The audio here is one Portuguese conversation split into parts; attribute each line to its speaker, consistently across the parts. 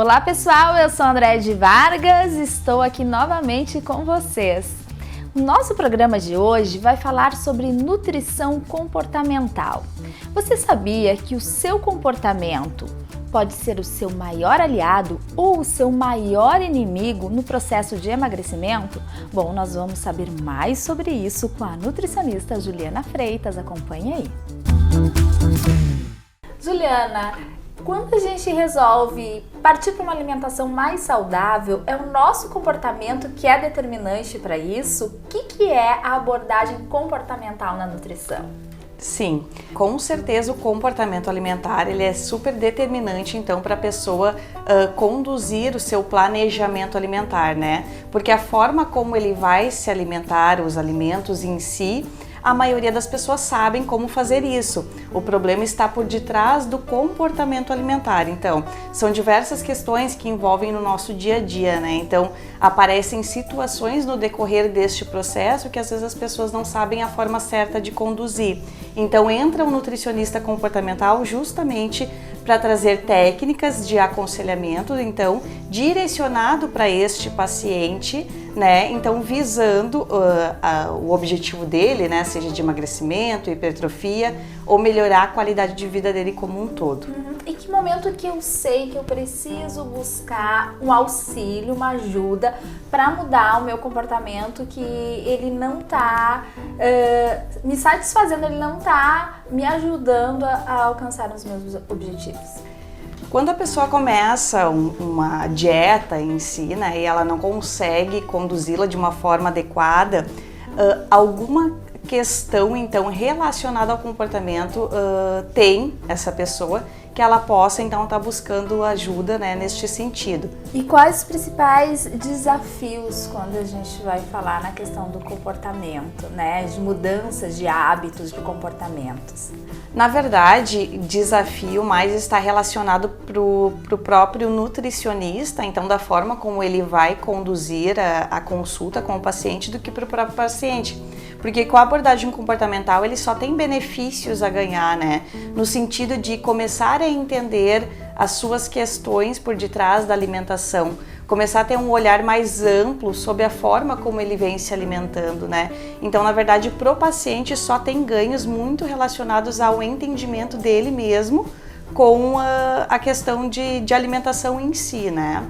Speaker 1: Olá pessoal, eu sou Andréia de Vargas e estou aqui novamente com vocês. O nosso programa de hoje vai falar sobre nutrição comportamental. Você sabia que o seu comportamento pode ser o seu maior aliado ou o seu maior inimigo no processo de emagrecimento? Bom, nós vamos saber mais sobre isso com a nutricionista Juliana Freitas. Acompanhe aí. Juliana, quando a gente resolve partir para uma alimentação mais saudável, é o nosso comportamento que é determinante para isso? O que é a abordagem comportamental na nutrição?
Speaker 2: Sim, com certeza o comportamento alimentar ele é super determinante então para a pessoa conduzir o seu planejamento alimentar, né? Porque a forma como ele vai se alimentar, os alimentos em si, a maioria das pessoas sabem como fazer isso. O problema está por detrás do comportamento alimentar. Então, são diversas questões que envolvem no nosso dia a dia, né? Então, aparecem situações no decorrer deste processo que às vezes as pessoas não sabem a forma certa de conduzir. Então, entra um nutricionista comportamental justamente para trazer técnicas de aconselhamento, então, direcionado para este paciente, né? Então, visando o objetivo dele, né? Seja de emagrecimento, hipertrofia ou melhorar a qualidade de vida dele como um todo.
Speaker 1: Em que momento que eu sei que eu preciso buscar um auxílio, uma ajuda para mudar o meu comportamento, que ele não está me satisfazendo, ele não está me ajudando a alcançar os meus objetivos?
Speaker 2: Quando a pessoa começa uma dieta em si, né, e ela não consegue conduzi-la de uma forma adequada, alguma questão então relacionada ao comportamento tem essa pessoa que ela possa então estar buscando ajuda, né, neste sentido.
Speaker 1: E quais os principais desafios quando a gente vai falar na questão do comportamento, né, de mudanças de hábitos, de comportamentos?
Speaker 2: Na verdade, desafio mais está relacionado pro próprio nutricionista, então da forma como ele vai conduzir a consulta com o paciente do que para o próprio paciente. Porque com a abordagem comportamental ele só tem benefícios a ganhar, né? No sentido de começar a entender as suas questões por detrás da alimentação, começar a ter um olhar mais amplo sobre a forma como ele vem se alimentando, né? Então, na verdade, pro paciente só tem ganhos muito relacionados ao entendimento dele mesmo com a questão de alimentação em si, né?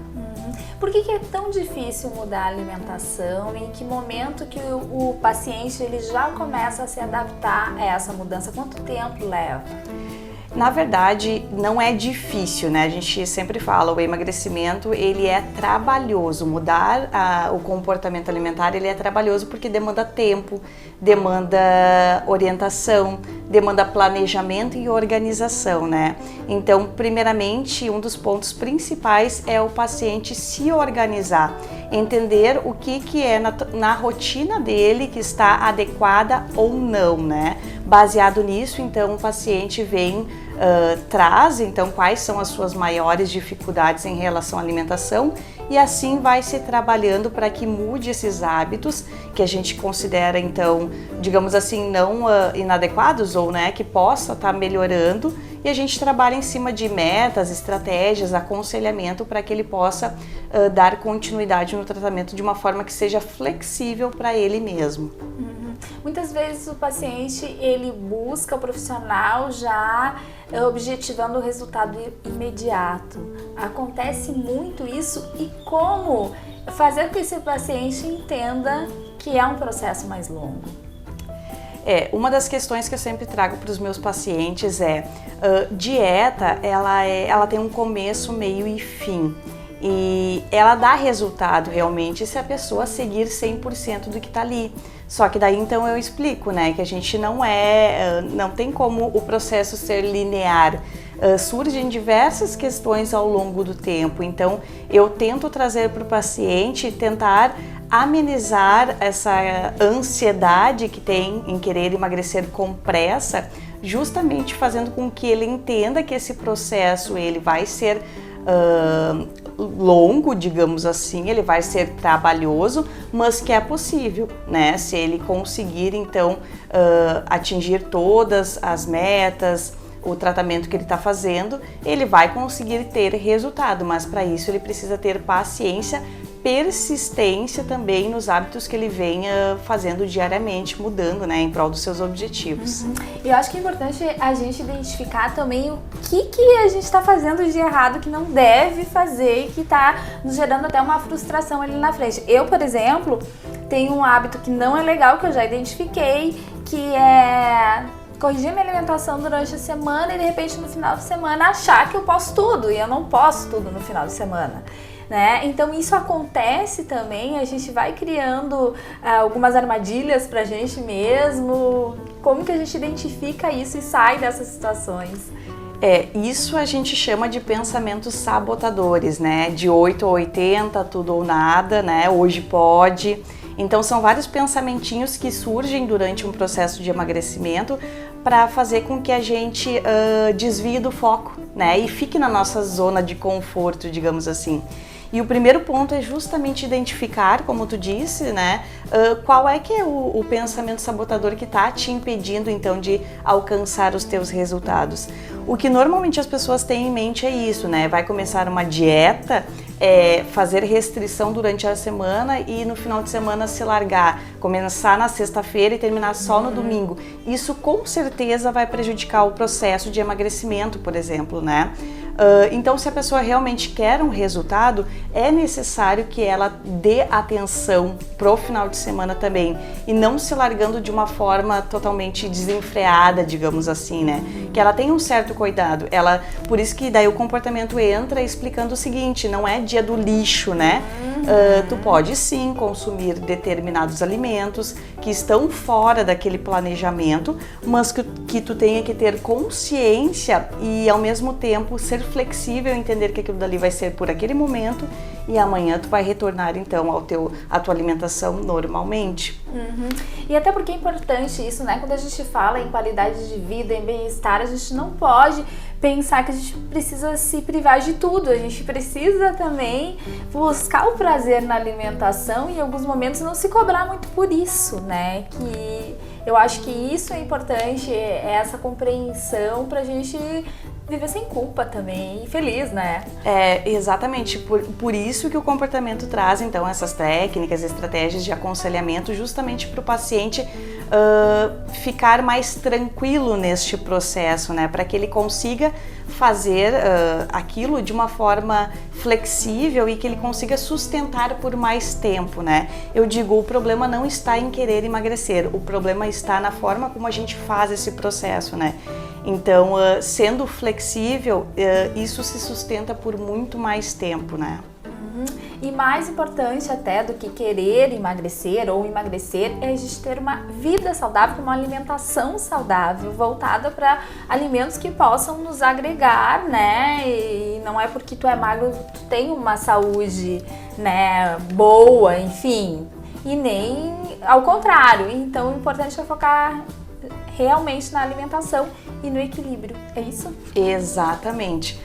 Speaker 1: Por que é tão difícil mudar a alimentação? Em que momento que o paciente ele já começa a se adaptar a essa mudança? Quanto tempo leva?
Speaker 2: Na verdade, não é difícil, né? A gente sempre fala, o emagrecimento, ele é trabalhoso. Mudar o comportamento alimentar, ele é trabalhoso porque demanda tempo, demanda orientação, demanda planejamento e organização, né? Então, primeiramente, um dos pontos principais é o paciente se organizar, entender o que é na rotina dele que está adequada ou não, né? Baseado nisso, então, o paciente vem, traz, então, quais são as suas maiores dificuldades em relação à alimentação e assim vai se trabalhando para que mude esses hábitos que a gente considera, então, digamos assim, não inadequados ou, né, que possa estar melhorando, e a gente trabalha em cima de metas, estratégias, aconselhamento para que ele possa dar continuidade no tratamento de uma forma que seja flexível para ele mesmo.
Speaker 1: Muitas vezes o paciente ele busca o profissional já objetivando o resultado imediato. Acontece muito isso, e como fazer com que esse paciente entenda que é um processo mais longo?
Speaker 2: Uma das questões que eu sempre trago para os meus pacientes dieta, ela tem um começo, meio e fim. E ela dá resultado realmente se a pessoa seguir 100% do que está ali. Só que daí então eu explico, né, que a gente não tem como o processo ser linear. Surgem diversas questões ao longo do tempo, então eu tento trazer para o paciente, tentar amenizar essa ansiedade que tem em querer emagrecer com pressa, justamente fazendo com que ele entenda que esse processo ele vai ser longo, digamos assim, ele vai ser trabalhoso, mas que é possível, né? Se ele conseguir então atingir todas as metas, o tratamento que ele está fazendo, ele vai conseguir ter resultado, mas para isso ele precisa ter paciência, persistência também nos hábitos que ele venha fazendo diariamente, mudando, né, em prol dos seus objetivos.
Speaker 1: E eu acho que é importante a gente identificar também o que a gente está fazendo de errado, que não deve fazer e que está nos gerando até uma frustração ali na frente. Eu, por exemplo, tenho um hábito que não é legal, que eu já identifiquei, que é corrigir minha alimentação durante a semana e de repente no final de semana achar que eu posso tudo, e eu não posso tudo no final de semana. Né? Então isso acontece também, a gente vai criando algumas armadilhas pra gente mesmo. Como que a gente identifica isso e sai dessas situações?
Speaker 2: Isso a gente chama de pensamentos sabotadores, né? De 8 a 80, tudo ou nada, né? Hoje pode. Então são vários pensamentinhos que surgem durante um processo de emagrecimento para fazer com que a gente desvie do foco, né? E fique na nossa zona de conforto, digamos assim. E o primeiro ponto é justamente identificar, como tu disse, né, qual é que é o pensamento sabotador que está te impedindo, então, de alcançar os teus resultados. O que normalmente as pessoas têm em mente é isso, né, vai começar uma dieta, fazer restrição durante a semana e no final de semana se largar, começar na sexta-feira e terminar só no domingo. Isso com certeza vai prejudicar o processo de emagrecimento, por exemplo, né? Então, se a pessoa realmente quer um resultado, é necessário que ela dê atenção pro final de semana também e não se largando de uma forma totalmente desenfreada, digamos assim, né? Que ela tenha um certo cuidado. Por isso que daí o comportamento entra explicando o seguinte: não é dia do lixo, né? Tu pode sim consumir determinados alimentos que estão fora daquele planejamento, mas que tu tenha que ter consciência e ao mesmo tempo ser flexível, entender que aquilo dali vai ser por aquele momento e amanhã tu vai retornar então à tua alimentação normalmente.
Speaker 1: E até porque é importante isso, né? Quando a gente fala em qualidade de vida, em bem-estar, a gente não pode pensar que a gente precisa se privar de tudo. A gente precisa também buscar o prazer na alimentação e em alguns momentos não se cobrar muito por isso, né? Que eu acho que isso é importante, essa compreensão pra gente viver sem culpa também e feliz, né?
Speaker 2: Exatamente. Por isso que o comportamento traz, então, essas técnicas, estratégias de aconselhamento justamente para o paciente ficar mais tranquilo neste processo, né? Para que ele consiga fazer aquilo de uma forma flexível e que ele consiga sustentar por mais tempo, né? Eu digo, o problema não está em querer emagrecer, o problema está na forma como a gente faz esse processo, né? Então, sendo flexível, isso se sustenta por muito mais tempo, né?
Speaker 1: E mais importante até do que querer emagrecer ou emagrecer é a gente ter uma vida saudável, uma alimentação saudável, voltada para alimentos que possam nos agregar, né? E não é porque tu é magro que tu tem uma saúde, né, boa, enfim, e nem ao contrário. Então o importante é focar realmente na alimentação e no equilíbrio, é isso?
Speaker 2: Exatamente.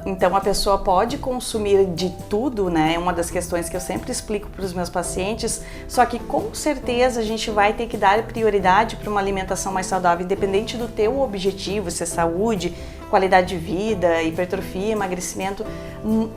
Speaker 2: Então a pessoa pode consumir de tudo, né? É uma das questões que eu sempre explico para os meus pacientes, só que com certeza a gente vai ter que dar prioridade para uma alimentação mais saudável, independente do teu objetivo, se é saúde, qualidade de vida, hipertrofia, emagrecimento,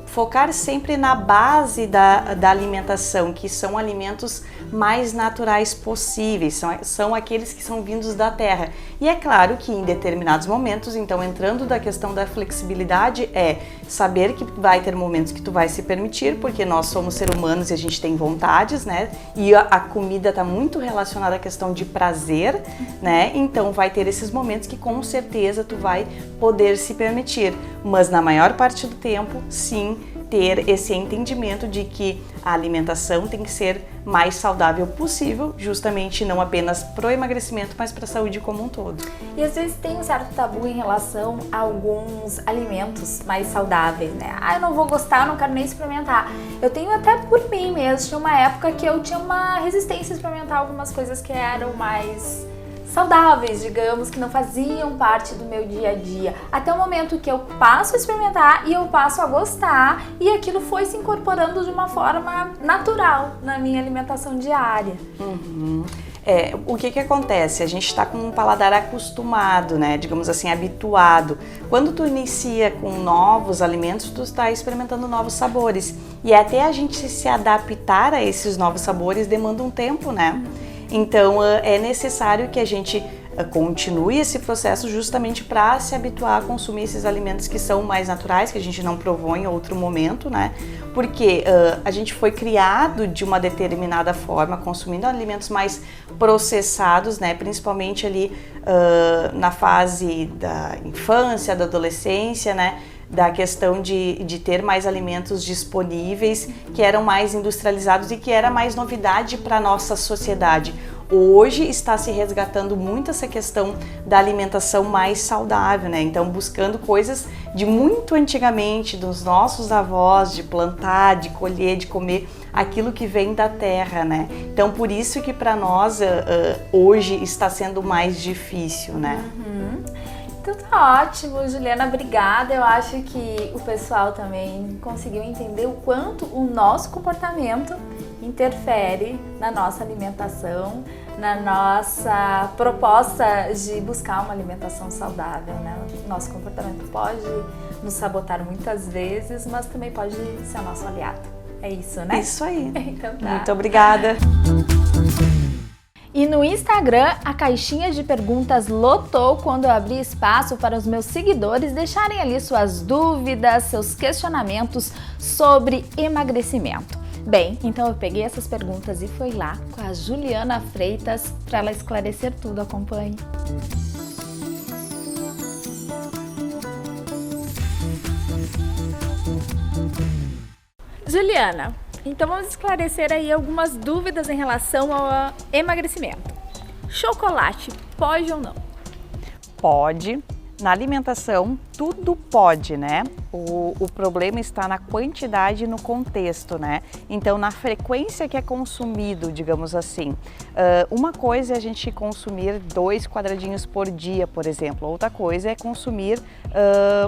Speaker 2: focar sempre na base da alimentação, que são alimentos mais naturais possíveis, são aqueles que são vindos da terra. E é claro que em determinados momentos, então entrando da questão da flexibilidade, é saber que vai ter momentos que tu vai se permitir, porque nós somos seres humanos e a gente tem vontades, né? E a comida está muito relacionada à questão de prazer, né? Então vai ter esses momentos que com certeza tu vai poder se permitir, mas na maior parte do tempo, sim, ter esse entendimento de que a alimentação tem que ser mais saudável possível, justamente não apenas pro emagrecimento, mas para a saúde como um todo.
Speaker 1: E às vezes tem um certo tabu em relação a alguns alimentos mais saudáveis, né? Eu não vou gostar, não quero nem experimentar. Eu tenho até por mim mesmo, tinha uma época que eu tinha uma resistência a experimentar algumas coisas que eram mais saudáveis, digamos, que não faziam parte do meu dia a dia. Até o momento que eu passo a experimentar e eu passo a gostar e aquilo foi se incorporando de uma forma natural na minha alimentação diária.
Speaker 2: O que acontece? A gente está com um paladar acostumado, né? Digamos assim, habituado. Quando tu inicia com novos alimentos, tu está experimentando novos sabores. E até a gente se adaptar a esses novos sabores demanda um tempo, né? Então é necessário que a gente continue esse processo justamente para se habituar a consumir esses alimentos que são mais naturais, que a gente não provou em outro momento, né? Porque a gente foi criado de uma determinada forma, consumindo alimentos mais processados, né? Principalmente ali na fase da infância, da adolescência, né? Da questão de ter mais alimentos disponíveis, que eram mais industrializados e que era mais novidade para a nossa sociedade. Hoje está se resgatando muito essa questão da alimentação mais saudável, né? Então buscando coisas de muito antigamente, dos nossos avós, de plantar, de colher, de comer aquilo que vem da terra, né? Então por isso que para nós hoje está sendo mais difícil, né?
Speaker 1: Então tá ótimo, Juliana, obrigada. Eu acho que o pessoal também conseguiu entender o quanto o nosso comportamento interfere na nossa alimentação, na nossa proposta de buscar uma alimentação saudável, né? Nosso comportamento pode nos sabotar muitas vezes, mas também pode ser o nosso aliado. É isso, né?
Speaker 2: Isso aí.
Speaker 1: Então tá.
Speaker 2: Muito obrigada.
Speaker 1: E no Instagram, a caixinha de perguntas lotou quando eu abri espaço para os meus seguidores deixarem ali suas dúvidas, seus questionamentos sobre emagrecimento. Bem, então eu peguei essas perguntas e fui lá com a Juliana Freitas para ela esclarecer tudo. Acompanhe. Juliana, então vamos esclarecer aí algumas dúvidas em relação ao emagrecimento. Chocolate pode ou não?
Speaker 2: Pode. Na alimentação, tudo pode, né? O problema está na quantidade e no contexto, né? Então, na frequência que é consumido, digamos assim. Uma coisa é a gente consumir 2 quadradinhos por dia, por exemplo. Outra coisa é consumir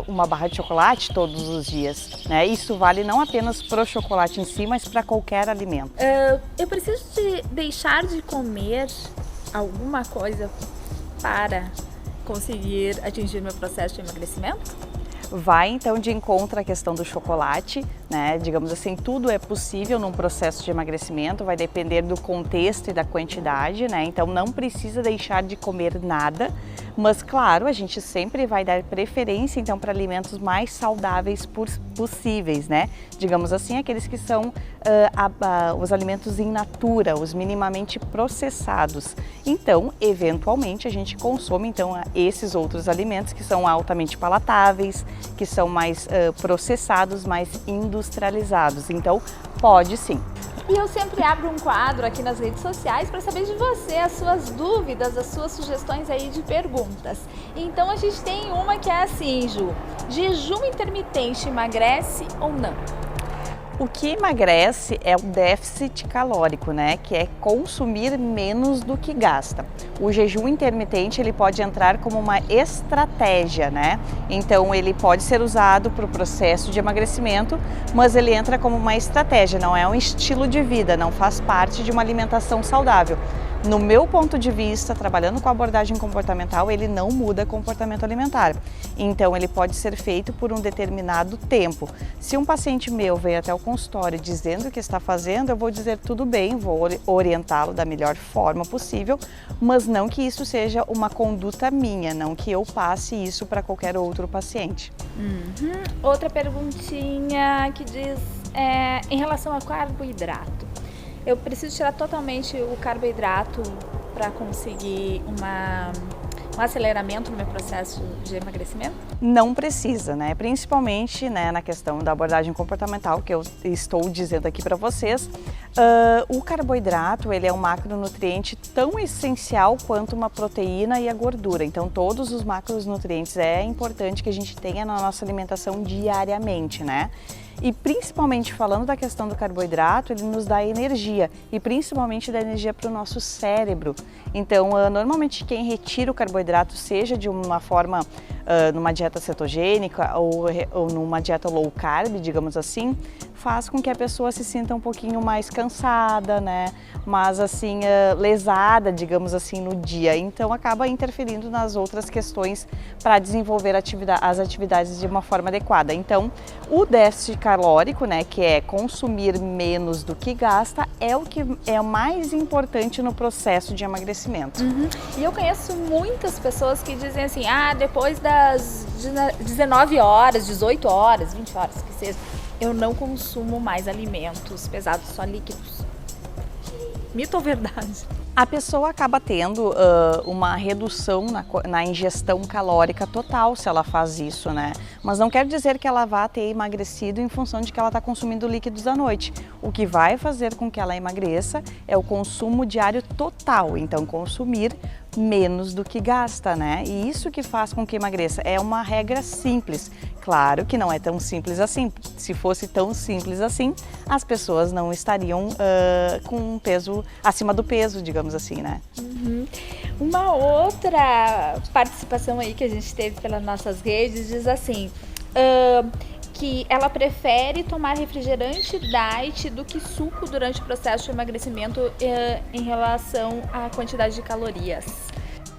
Speaker 2: uma barra de chocolate todos os dias, né? Isso vale não apenas para o chocolate em si, mas para qualquer alimento.
Speaker 1: Eu preciso deixar de comer alguma coisa para conseguir atingir meu processo de emagrecimento?
Speaker 2: Vai então de encontro à questão do chocolate, né? Digamos assim, tudo é possível num processo de emagrecimento, vai depender do contexto e da quantidade, né? Então não precisa deixar de comer nada, mas claro, a gente sempre vai dar preferência então para alimentos mais saudáveis possíveis, né? Digamos assim, aqueles que são os alimentos in natura, os minimamente processados. Então, eventualmente, a gente consome então esses outros alimentos que são altamente palatáveis, que são mais processados, mais industrializados. Então, pode sim.
Speaker 1: E eu sempre abro um quadro aqui nas redes sociais para saber de você as suas dúvidas, as suas sugestões aí de perguntas. Então a gente tem uma que é assim, Ju: jejum intermitente emagrece ou não?
Speaker 2: O que emagrece é o déficit calórico, né? Que é consumir menos do que gasta. O jejum intermitente ele pode entrar como uma estratégia, né? Então ele pode ser usado para o processo de emagrecimento, mas ele entra como uma estratégia, não é um estilo de vida, não faz parte de uma alimentação saudável. No meu ponto de vista, trabalhando com abordagem comportamental, ele não muda comportamento alimentar. Então, ele pode ser feito por um determinado tempo. Se um paciente meu vem até o consultório dizendo o que está fazendo, eu vou dizer tudo bem, vou orientá-lo da melhor forma possível, mas não que isso seja uma conduta minha, não que eu passe isso para qualquer outro paciente.
Speaker 1: Outra perguntinha que diz em relação ao carboidrato. Eu preciso tirar totalmente o carboidrato para conseguir um aceleramento no meu processo de emagrecimento?
Speaker 2: Não precisa, né? Principalmente, né, na questão da abordagem comportamental que eu estou dizendo aqui para vocês. O carboidrato ele é um macronutriente tão essencial quanto uma proteína e a gordura. Então, todos os macronutrientes é importante que a gente tenha na nossa alimentação diariamente, né? E principalmente falando da questão do carboidrato, ele nos dá energia e principalmente dá energia para o nosso cérebro. Então, normalmente quem retira o carboidrato, seja de uma forma, numa dieta cetogênica ou numa dieta low carb, digamos assim, faz com que a pessoa se sinta um pouquinho mais cansada, né? Mas assim, lesada, digamos assim, no dia. Então acaba interferindo nas outras questões para desenvolver as atividades de uma forma adequada. Então, o déficit calórico, né, que é consumir menos do que gasta, é o que é mais importante no processo de emagrecimento.
Speaker 1: E eu conheço muitas pessoas que dizem assim, depois das 19 horas, 18 horas, 20 horas, que seja, eu não consumo mais alimentos pesados, só líquidos. Mito ou verdade?
Speaker 2: A pessoa acaba tendo uma redução na ingestão calórica total se ela faz isso, né? Mas não quer dizer que ela vá ter emagrecido em função de que ela está consumindo líquidos à noite. O que vai fazer com que ela emagreça é o consumo diário total, então consumir menos do que gasta, né? E isso que faz com que emagreça. É uma regra simples. Claro que não é tão simples assim. Se fosse tão simples assim, as pessoas não estariam com um peso acima do peso, digamos assim, né?
Speaker 1: Uma outra participação aí que a gente teve pelas nossas redes diz assim, que ela prefere tomar refrigerante diet do que suco durante o processo de emagrecimento em relação à quantidade de calorias.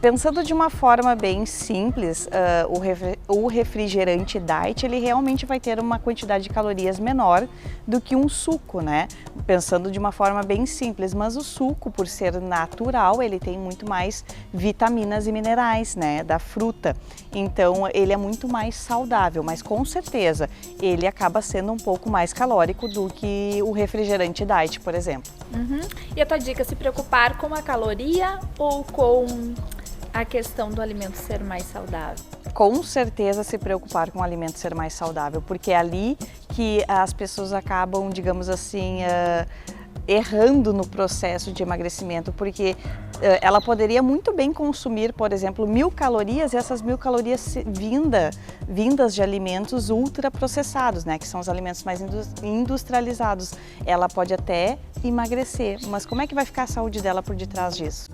Speaker 2: Pensando de uma forma bem simples, o refrigerante diet, ele realmente vai ter uma quantidade de calorias menor do que um suco, né? Pensando de uma forma bem simples, mas o suco, por ser natural, ele tem muito mais vitaminas e minerais, né, da fruta. Então, ele é muito mais saudável, mas com certeza, ele acaba sendo um pouco mais calórico do que o refrigerante diet, por exemplo.
Speaker 1: E a tua dica, se preocupar com a caloria ou com a questão do alimento ser mais saudável?
Speaker 2: Com certeza se preocupar com o alimento ser mais saudável, porque é ali que as pessoas acabam, digamos assim, errando no processo de emagrecimento, porque ela poderia muito bem consumir, por exemplo, 1000 calorias e essas 1000 calorias vindas de alimentos ultraprocessados, né, que são os alimentos mais industrializados. Ela pode até emagrecer, mas como é que vai ficar a saúde dela por detrás disso?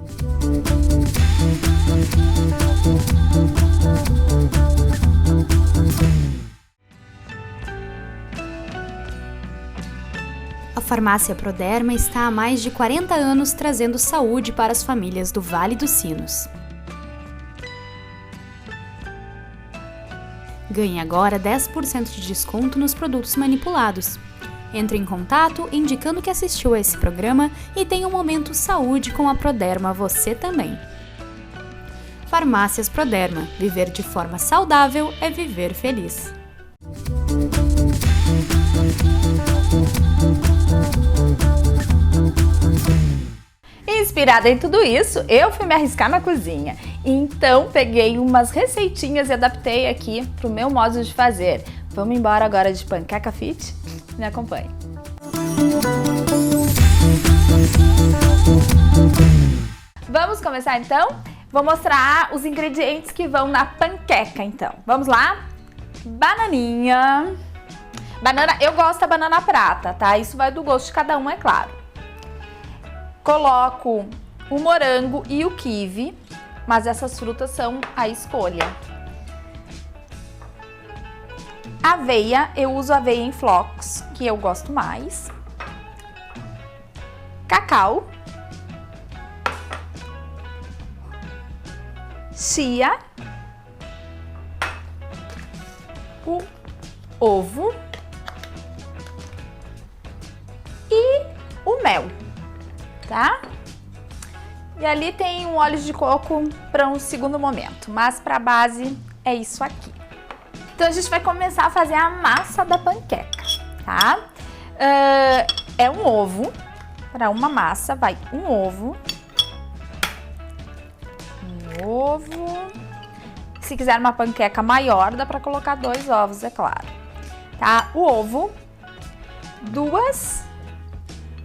Speaker 3: A Farmácia Proderma está há mais de 40 anos trazendo saúde para as famílias do Vale dos Sinos. Ganhe agora 10% de desconto nos produtos manipulados. Entre em contato indicando que assistiu a esse programa e tenha um momento saúde com a Proderma você também. Farmácias Proderma. Viver de forma saudável é viver feliz.
Speaker 1: Inspirada em tudo isso, eu fui me arriscar na cozinha. Então, peguei umas receitinhas e adaptei aqui pro meu modo de fazer. Vamos embora agora de panqueca fit? Me acompanhe. Vamos começar então? Vou mostrar os ingredientes que vão na panqueca então. Vamos lá? Bananinha. Eu gosto da banana prata, tá? Isso vai do gosto de cada um, é claro. Coloco o morango e o kiwi, mas essas frutas são a escolha. Aveia, eu uso aveia em flocos, que eu gosto mais. Cacau. Chia. O ovo. E o mel, tá? E ali tem um óleo de coco para um segundo momento, mas para a base é isso aqui. Então a gente vai começar a fazer a massa da panqueca, tá? É um ovo, para uma massa vai um ovo. Se quiser uma panqueca maior, dá para colocar 2 ovos, é claro. Tá? O ovo, 2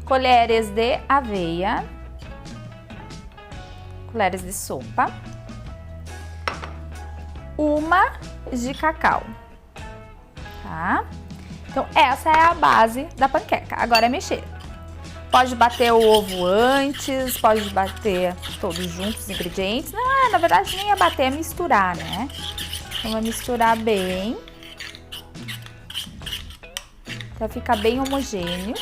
Speaker 1: colheres de aveia, colheres de sopa, 1 de cacau, tá? Então essa é a base da panqueca. Agora é mexer. Pode bater o ovo antes, pode bater todos juntos os ingredientes. Não, na verdade nem é bater, é misturar, né? Então vai misturar bem. para ficar bem homogêneo.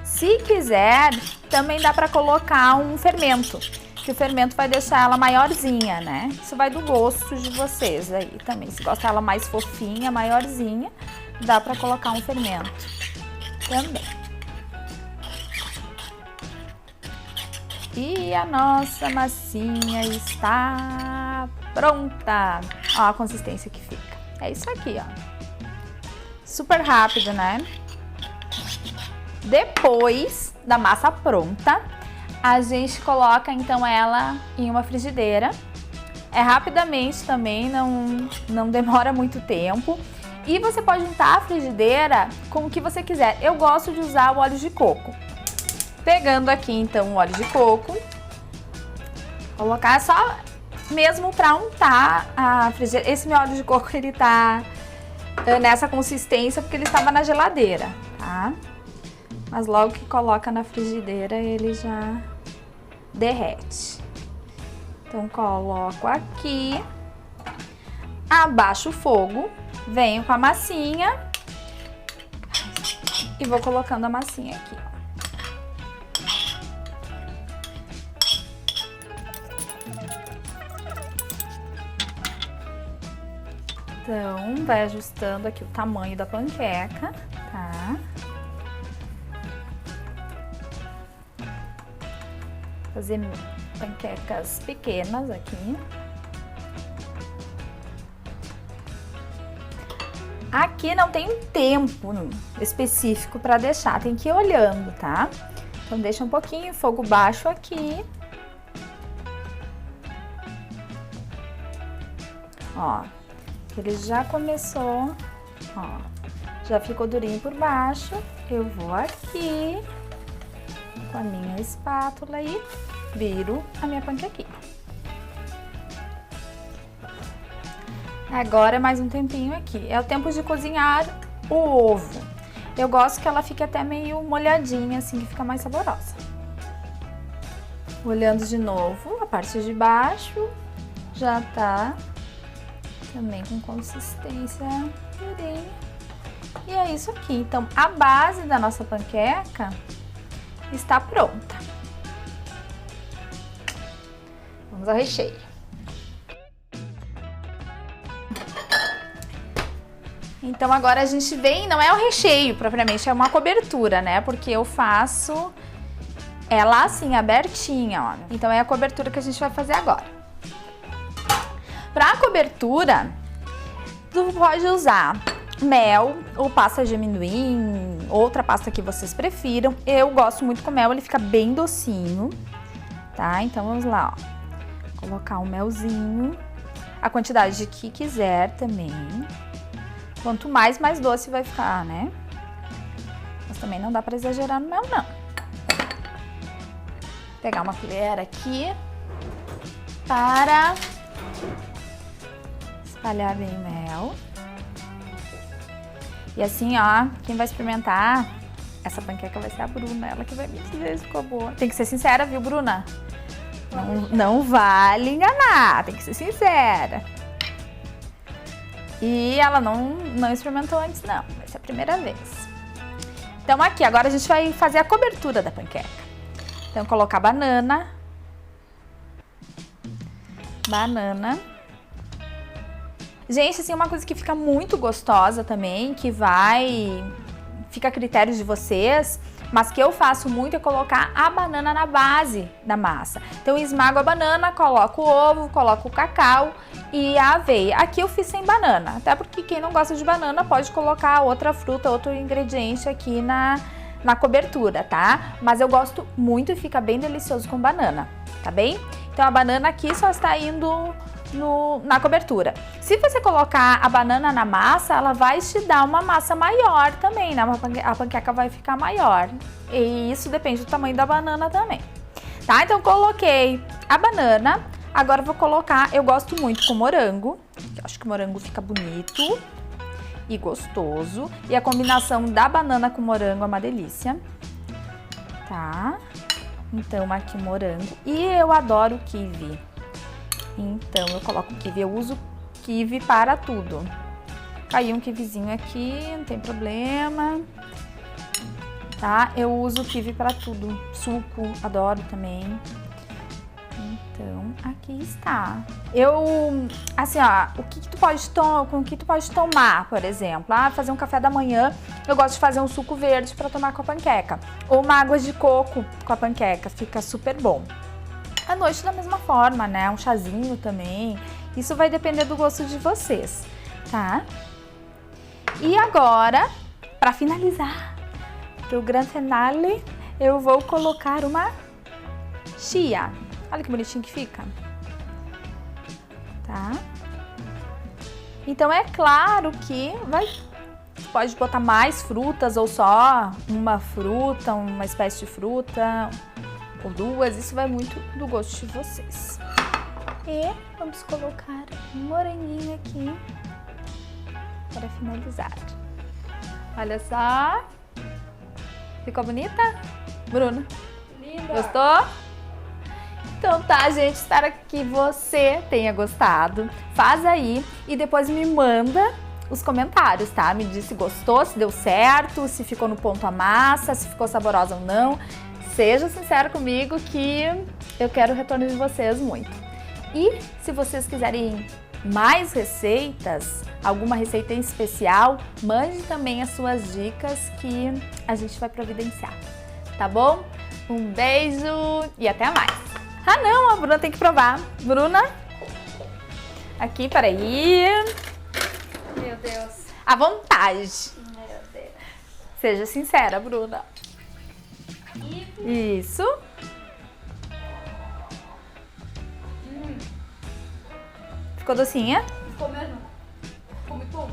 Speaker 1: Se quiser, também dá para colocar um fermento, que o fermento vai deixar ela maiorzinha, né? Isso vai do gosto de vocês aí também. Se gosta ela mais fofinha, maiorzinha, dá para colocar um fermento também. E a nossa massinha está pronta. Ó a consistência que fica. É isso aqui, ó. Super rápido, né? Depois da massa pronta, a gente coloca então ela em uma frigideira. É rapidamente também, não demora muito tempo. E você pode untar a frigideira com o que você quiser. Eu gosto de usar o óleo de coco. Pegando aqui então o óleo de coco, colocar só mesmo para untar a frigideira. Esse meu óleo de coco ele tá nessa consistência porque ele estava na geladeira, tá? Mas logo que coloca na frigideira ele já derrete. Então coloco aqui, abaixo o fogo, venho com a massinha e vou colocando a massinha aqui, ó. Então, vai ajustando aqui o tamanho da panqueca, tá? Fazer panquecas pequenas aqui. Aqui não tem um tempo específico para deixar, tem que ir olhando, tá? Então, deixa um pouquinho, fogo baixo aqui. Ó. Ele já começou, ó, já ficou durinho por baixo. Eu vou aqui com a minha espátula e viro a minha panquequinha. Agora mais um tempinho aqui. É o tempo de cozinhar o ovo. Eu gosto que ela fique até meio molhadinha, assim, que fica mais saborosa. Olhando de novo, a parte de baixo já tá também com consistência durinha. E é isso aqui. Então, a base da nossa panqueca está pronta. Vamos ao recheio. Então, agora a gente vem, não é o recheio propriamente, é uma cobertura, né? Porque eu faço ela assim, abertinha, ó. Então, é a cobertura que a gente vai fazer agora. Para cobertura, tu pode usar mel ou pasta de amendoim, outra pasta que vocês prefiram. Eu gosto muito com mel, ele fica bem docinho, tá? Então vamos lá, ó. Colocar um melzinho, a quantidade que quiser também. Quanto mais doce vai ficar, né? Mas também não dá para exagerar no mel, não. Vou pegar uma colher aqui para espalhar bem o mel. E assim, ó, quem vai experimentar essa panqueca vai ser a Bruna, ela que vai me dizer se ficou boa. Tem que ser sincera, viu, Bruna? Não vale enganar, tem que ser sincera. E ela não experimentou antes, não, vai ser a primeira vez. Então aqui, agora a gente vai fazer a cobertura da panqueca. Então, colocar banana. Gente, assim, uma coisa que fica muito gostosa também, fica a critério de vocês, mas que eu faço muito é colocar a banana na base da massa. Então, eu esmago a banana, coloco o ovo, coloco o cacau e a aveia. Aqui eu fiz sem banana, até porque quem não gosta de banana pode colocar outra fruta, outro ingrediente aqui na cobertura, tá? Mas eu gosto muito e fica bem delicioso com banana, tá bem? Então, a banana aqui só está indo na cobertura. Se você colocar a banana na massa, ela vai te dar uma massa maior também, né? A panqueca vai ficar maior. E isso depende do tamanho da banana também. Tá? Então, coloquei a banana. Agora, eu vou colocar, eu gosto muito com morango. Eu acho que o morango fica bonito e gostoso. E a combinação da banana com morango é uma delícia. Tá? Então, aqui morango. E eu adoro kiwi. Então, eu coloco kiwi. Eu uso kiwi para tudo. Caiu um kiwizinho aqui, não tem problema. Tá? Eu uso kiwi para tudo. Suco, adoro também. Então, aqui está. Assim, ó, com o que tu pode tomar, por exemplo? Fazer um café da manhã, eu gosto de fazer um suco verde para tomar com a panqueca. Ou uma água de coco com a panqueca, fica super bom. À noite da mesma forma, né? Um chazinho também. Isso vai depender do gosto de vocês, tá? E agora, para finalizar, pro grande finale, eu vou colocar uma chia. Olha que bonitinho que fica. Tá? Então é claro que pode botar mais frutas ou só uma fruta, uma espécie de fruta ou duas. Isso vai muito do gosto de vocês. E vamos colocar um moranguinho aqui para finalizar. Olha só. Ficou bonita? Bruna?
Speaker 3: Linda!
Speaker 1: Gostou? Então tá, gente, espero que você tenha gostado. Faz aí e depois me manda os comentários, tá? Me diz se gostou, se deu certo, se ficou no ponto a massa, se ficou saborosa ou não. Seja sincero comigo que eu quero o retorno de vocês muito. E se vocês quiserem mais receitas, alguma receita em especial, mande também as suas dicas que a gente vai providenciar, tá bom? Um beijo e até mais! Ah não, a Bruna tem que provar. Bruna, aqui, peraí.
Speaker 3: Meu Deus.
Speaker 1: À vontade.
Speaker 3: Meu Deus.
Speaker 1: Seja sincera, Bruna. Isso. Ficou docinha?
Speaker 3: Ficou mesmo. Ficou muito bom.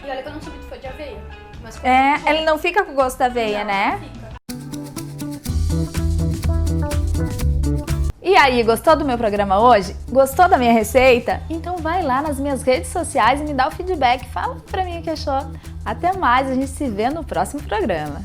Speaker 3: E olha que eu não sou muito fã de aveia. Mas ficou
Speaker 1: É,
Speaker 3: muito bom.
Speaker 1: ele não fica com gosto da aveia,
Speaker 3: Não,
Speaker 1: né?
Speaker 3: não fica.
Speaker 1: E aí, gostou do meu programa hoje? Gostou da minha receita? Então vai lá nas minhas redes sociais e me dá o feedback. Fala pra mim o que achou. Até mais, a gente se vê no próximo programa.